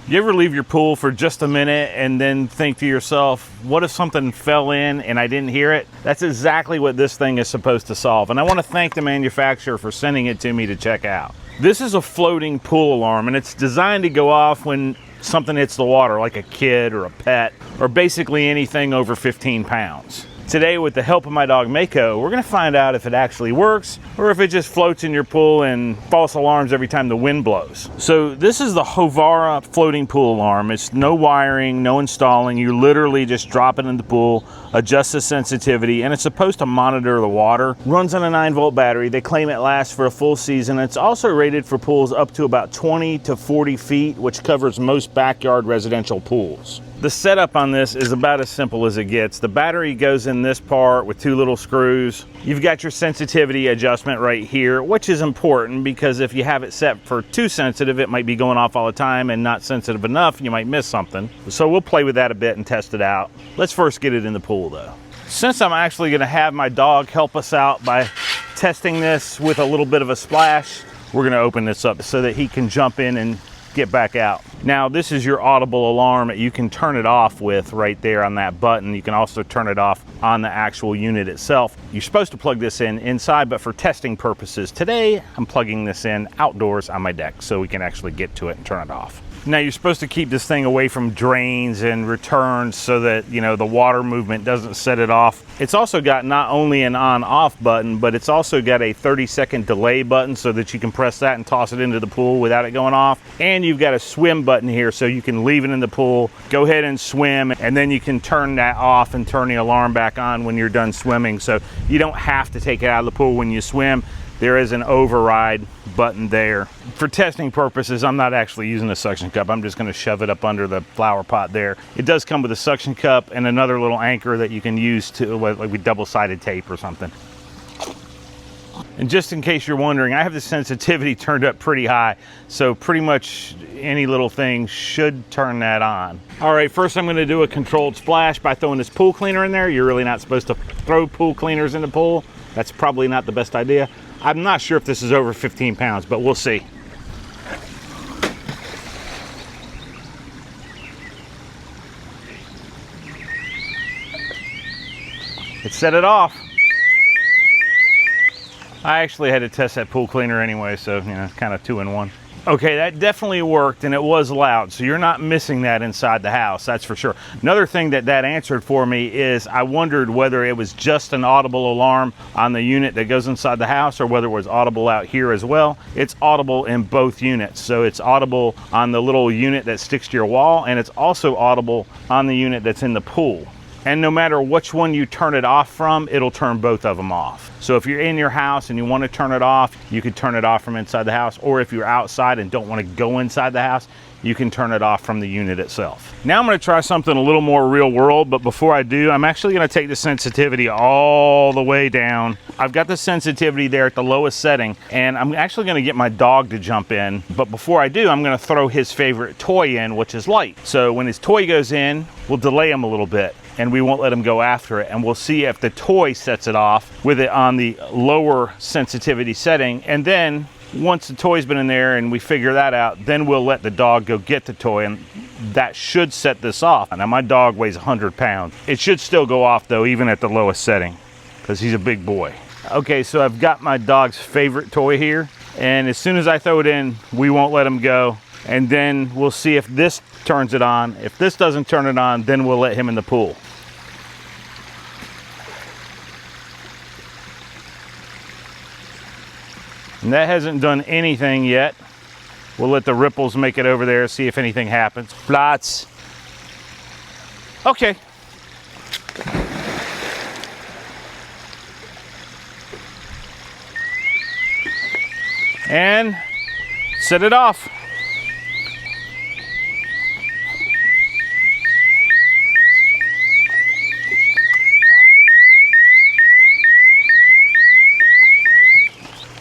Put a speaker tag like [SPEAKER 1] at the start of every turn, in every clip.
[SPEAKER 1] You ever leave your pool for just a minute and then think to yourself, what if something fell in and I didn't hear it? That's exactly what this thing is supposed to solve. And I want to thank the manufacturer for sending it to me to check out. This is a floating pool alarm, and it's designed to go off when something hits the water, like a kid or a pet, or basically anything over 15 pounds. Today, with the help of my dog Mako, we're gonna find out if it actually works or if it just floats in your pool and false alarms every time the wind blows. So this is the Hovara floating pool alarm. It's no wiring, no installing. You literally just drop it in the pool, adjust the sensitivity, and it's supposed to monitor the water. Runs on a 9-volt battery. They claim it lasts for a full season. It's also rated for pools up to about 20 to 40 feet, which covers most backyard residential pools. The setup on this is about as simple as it gets. The battery goes in this part with 2 little screws. You've got your sensitivity adjustment right here, which is important because if you have it set for too sensitive, it might be going off all the time, and not sensitive enough, you might miss something. So we'll play with that a bit and test it out. Let's first get it in the pool though. Since I'm actually gonna have my dog help us out by testing this with a little bit of a splash, we're gonna open this up so that he can jump in and get back out. Now this is your audible alarm. You can turn it off with right there on that button. You can also turn it off on the actual unit itself. You're supposed to plug this in inside, but for testing purposes today, I'm plugging this in outdoors on my deck so we can actually get to it and turn it off. Now you're supposed to keep this thing away from drains and returns so that, you know, the water movement doesn't set it off. It's also got not only an on-off button, but it's also got a 30-second delay button so that you can press that and toss it into the pool without it going off. And you've got a swim button here so you can leave it in the pool, go ahead and swim, and then you can turn that off and turn the alarm back on when you're done swimming. So you don't have to take it out of the pool when you swim. There is an override button there. For testing purposes, I'm not actually using a suction cup. I'm just gonna shove it up under the flower pot there. It does come with a suction cup and another little anchor that you can use to, like with double-sided tape or something. And just in case you're wondering, I have the sensitivity turned up pretty high, so pretty much any little thing should turn that on. All right, first I'm gonna do a controlled splash by throwing this pool cleaner in there. You're really not supposed to throw pool cleaners in the pool. That's probably not the best idea. I'm not sure if this is over 15 pounds, but we'll see. It set it off. I actually had to test that pool cleaner anyway, so, you know, kind of 2 in 1. Okay, that definitely worked, and it was loud, so you're not missing that inside the house, that's for sure. Another thing that answered for me is I wondered whether it was just an audible alarm on the unit that goes inside the house or whether it was audible out here as well. It's audible in both units, so it's audible on the little unit that sticks to your wall, and it's also audible on the unit that's in the pool. And no matter which one you turn it off from, it'll turn both of them off. So if you're in your house and you want to turn it off, you could turn it off from inside the house, or if you're outside and don't want to go inside the house, you can turn it off from the unit itself. Now I'm going to try something a little more real world, but before I do, I'm actually going to take the sensitivity all the way down. I've got the sensitivity there at the lowest setting, and I'm actually going to get my dog to jump in. But before I do, I'm going to throw his favorite toy in, which is light. So when his toy goes in, we'll delay him a little bit, and we won't let him go after it. And we'll see if the toy sets it off with it on the lower sensitivity setting. And then once the toy's been in there and we figure that out, then we'll let the dog go get the toy, and that should set this off. Now my dog weighs 100 pounds. It should still go off though, even at the lowest setting, because he's a big boy. Okay, so I've got my dog's favorite toy here, and as soon as I throw it in, we won't let him go. And then we'll see if this turns it on. If this doesn't turn it on, then we'll let him in the pool. And that hasn't done anything yet. We'll let the ripples make it over there, see if anything happens. Flats. Okay. And set it off.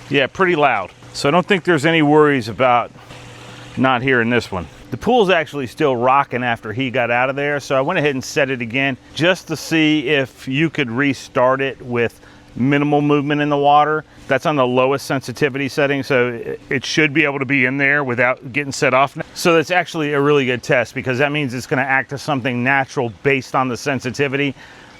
[SPEAKER 1] Yeah, pretty loud. So I don't think there's any worries about not hearing this one. The pool's actually still rocking after he got out of there, so I went ahead and set it again just to see if you could restart it with minimal movement in the water. That's on the lowest sensitivity setting, so it should be able to be in there without getting set off. So that's actually a really good test, because that means it's going to act as something natural based on the sensitivity,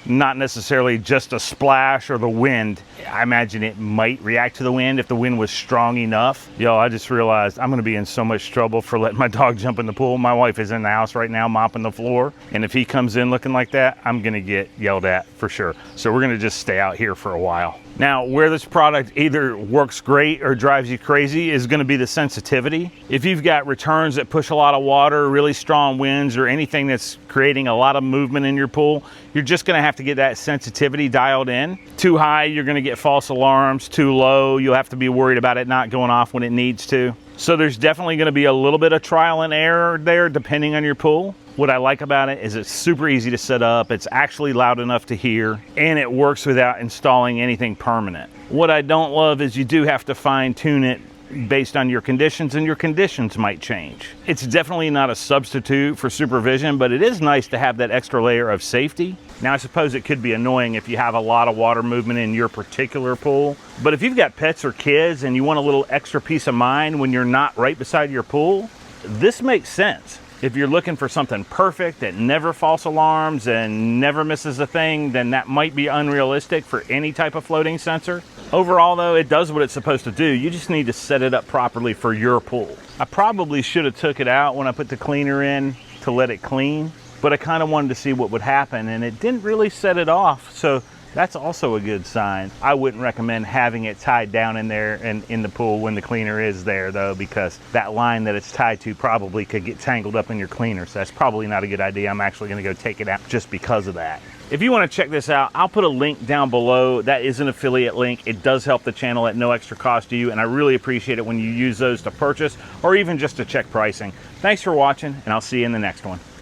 [SPEAKER 1] not necessarily just a splash or the wind. I imagine it might react to the wind if the wind was strong enough. Yo, I just realized I'm gonna be in so much trouble for letting my dog jump in the pool. My wife is in the house right now mopping the floor, and if he comes in looking like that, I'm gonna get yelled at for sure. So we're gonna just stay out here for a while. Now, where this product either works great or drives you crazy is going to be the sensitivity. If you've got returns that push a lot of water, really strong winds, or anything that's creating a lot of movement in your pool, you're just going to have to get that sensitivity dialed in. Too high, you're going to get false alarms. Too low, you'll have to be worried about it not going off when it needs to. So there's definitely going to be a little bit of trial and error there depending on your pool. What I like about it is it's super easy to set up, it's actually loud enough to hear, and it works without installing anything permanent. What I don't love is you do have to fine tune it based on your conditions, and your conditions might change. It's definitely not a substitute for supervision, but it is nice to have that extra layer of safety. Now, I suppose it could be annoying if you have a lot of water movement in your particular pool, but if you've got pets or kids and you want a little extra peace of mind when you're not right beside your pool, this makes sense. If you're looking for something perfect that never false alarms and never misses a thing, then that might be unrealistic for any type of floating sensor. Overall though, it does what it's supposed to do. You just need to set it up properly for your pool. I probably should have took it out when I put the cleaner in to let it clean, but I kind of wanted to see what would happen, and it didn't really set it off. So that's also a good sign. I wouldn't recommend having it tied down in there and in the pool when the cleaner is there though, because that line that it's tied to probably could get tangled up in your cleaner. So that's probably not a good idea. I'm actually gonna go take it out just because of that. If you want to check this out, I'll put a link down below. That is an affiliate link. It does help the channel at no extra cost to you, and I really appreciate it when you use those to purchase or even just to check pricing. Thanks for watching, and I'll see you in the next one.